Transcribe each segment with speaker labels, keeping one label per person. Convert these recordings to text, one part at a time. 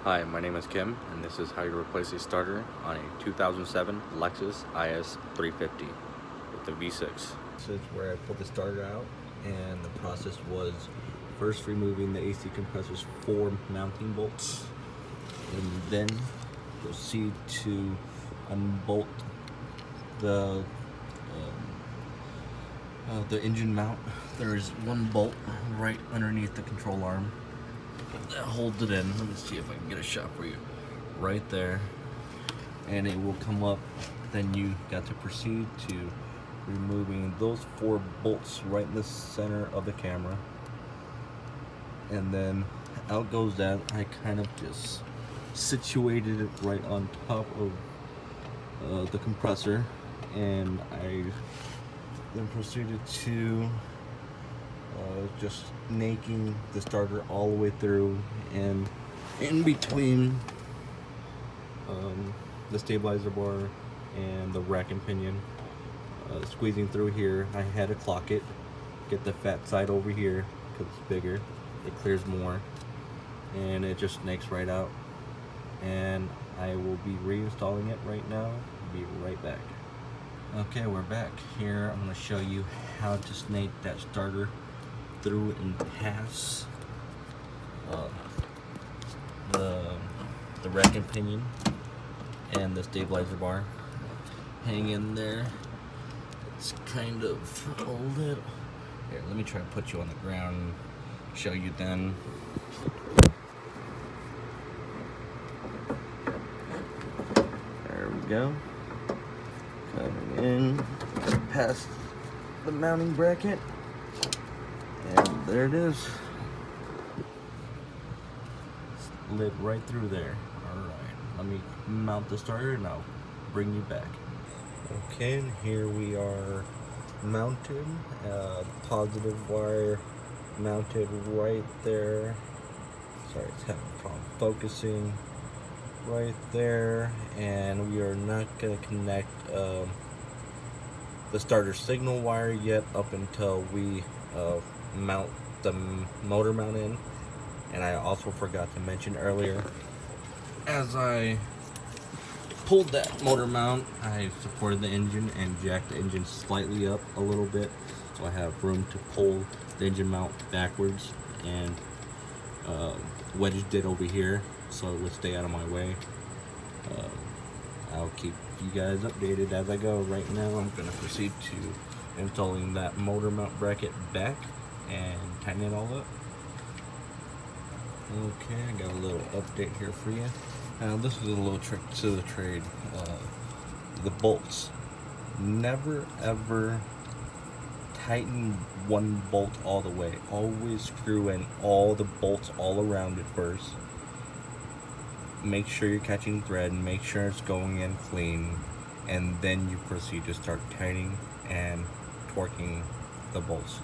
Speaker 1: Hi, my name is Kim, and this is how you replace a starter on a 2007 Lexus IS350 with the V6.
Speaker 2: This is where I pulled the starter out, and the process was first removing the AC compressor's 4 mounting bolts, and then proceed to unbolt the engine mount. There is one bolt right underneath the control arm that holds it in. Let me see if I can get a shot for you. Right there. And it will come up. Then you got to proceed to removing those 4 bolts right in the center of the camera. And then out goes that. I kind of just situated it right on top of the compressor, and I then proceeded to just naking the starter all the way through, and in between the stabilizer bar and the rack and pinion, squeezing through here. I had to clock it, get the fat side over here because it's bigger, it clears more, and it just snakes right out. And I will be reinstalling it right now. Be right back. Okay, we're back. Here I'm going to show you how to snake that starter through and pass the rack and pinion and the stabilizer bar. Hang in there. It's kind of a little... Here, let me try to put you on the ground and show you then. There we go. Coming in past the mounting bracket, and there it is. Slid right through there. Alright, let me mount the starter and I'll bring you back. Okay, and here we are mounted. Positive wire mounted right there. Sorry, it's having a problem focusing. Right there, and we are not going to connect the starter signal wire yet up until we mount the motor mount in. And I also forgot to mention earlier, as I pulled that motor mount, I supported the engine and jacked the engine slightly up a little bit, so I have room to pull the engine mount backwards, and wedged it over here so it would stay out of my way. I'll keep you guys updated as I go. Right now I'm going to proceed to installing that motor mount bracket back and tighten it all up. Okay, I got a little update here for you. Now this is a little trick to the trade. The bolts. Never ever tighten one bolt all the way. Always screw in all the bolts all around it first. Make sure you're catching thread, make sure it's going in clean, and then you proceed to start tightening and torquing the bolts.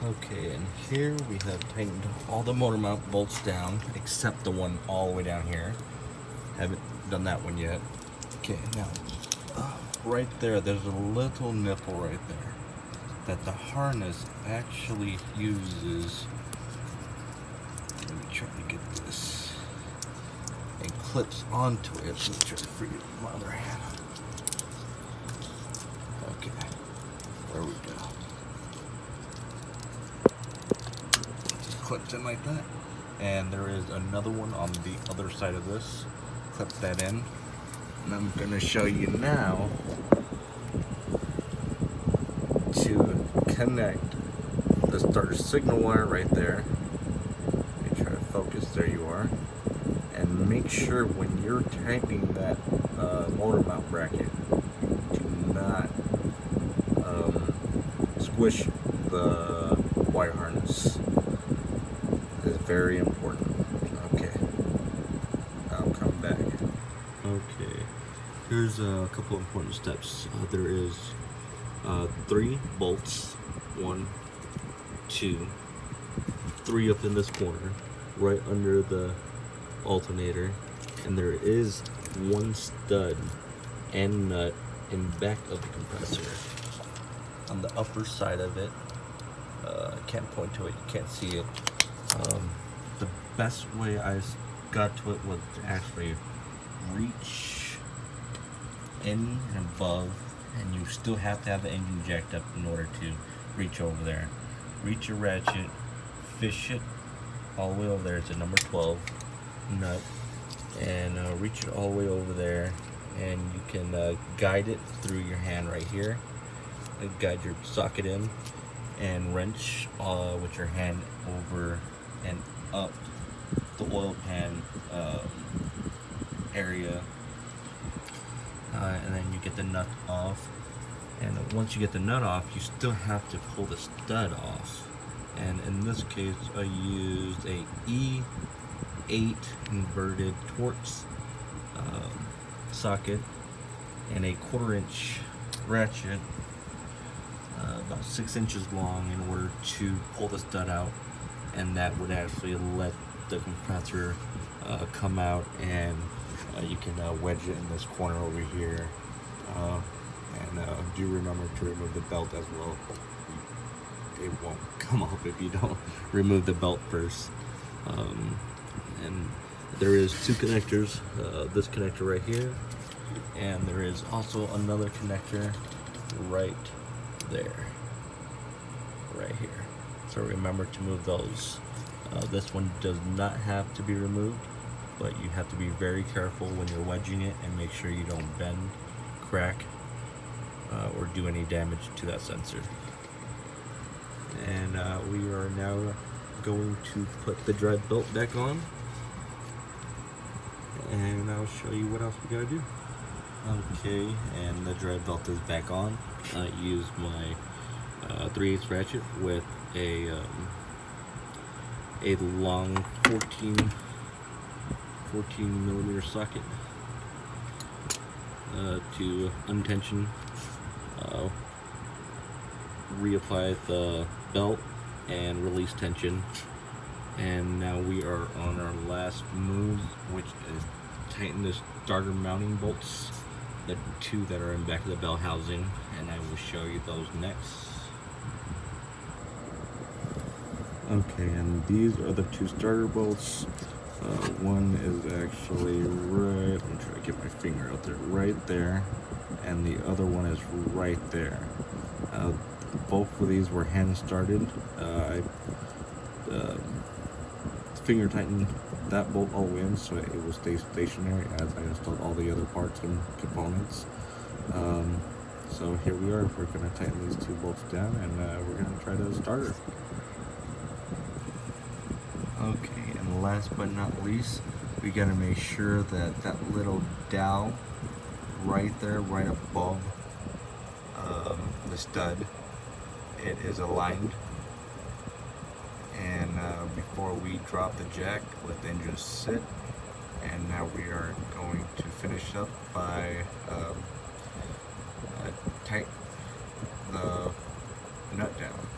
Speaker 2: Okay, and here we have tightened all the motor mount bolts down, except the one all the way down here. Haven't done that one yet. Okay, now, right there, there's a little nipple right there that the harness actually uses. Let me try to get this. It clips onto it. Let me try to free my other hand. Okay, there we go. Just clips in like that. And there is another one on the other side of this. Clip that in. And I'm going to show you now to connect the starter signal wire right there. Focus, there you are, and make sure when you're tightening that motor mount bracket, do not squish the wire harness. It's very important. Okay, I'll come back. Okay, here's a couple of important steps. There is 3 bolts, 1, 2, 3 up in this corner, right under the alternator, and there is 1 stud and nut in back of the compressor on the upper side of it. I can't point to it, you can't see it. The best way I got to it was to actually reach in and above, and you still have to have the engine jacked up in order to reach over there. Reach your ratchet, fish it all the way over there. It's a number 12 nut, and reach it all the way over there, and you can guide it through your hand right here. Guide your socket in and wrench with your hand over and up the oil pan area, and then you get the nut off. And once you get the nut off, you still have to pull the stud off. And in this case, I used a E8 inverted Torx socket and a 1/4 inch ratchet, about 6 inches long, in order to pull the stud out, and that would actually let the compressor come out, and you can wedge it in this corner over here. And do remember to remove the belt as well. It won't come off if you don't remove the belt first. And there is 2 connectors, this connector right here, and there is also another connector right there, right here. So remember to move those. This one does not have to be removed, but you have to be very careful when you're wedging it and make sure you don't bend, crack, or do any damage to that sensor. And we are now going to put the drive belt back on, and I'll show you what else we gotta do. Okay, and the drive belt is back on. I used my 3/8 ratchet with a long 14 millimeter socket to untension, reapply the belt, and release tension. And now we are on our last move, which is tighten the starter mounting bolts, the 2 that are in back of the bell housing, and I will show you those next. Okay, and these are the 2 starter bolts. One is actually right, I'm trying to get my finger out there, right there, and the other one is right there. Both of these were hand started. I finger tightened that bolt all the way in so it will stay stationary as I installed all the other parts and components. So here we are. We're going to tighten these 2 bolts down, and we're going to try to start her. Okay, and last but not least, we got to make sure that that little dowel right there, right above the stud, it is aligned. And before we drop the jack, let the engine sit. And now we are going to finish up by tighten the nut down.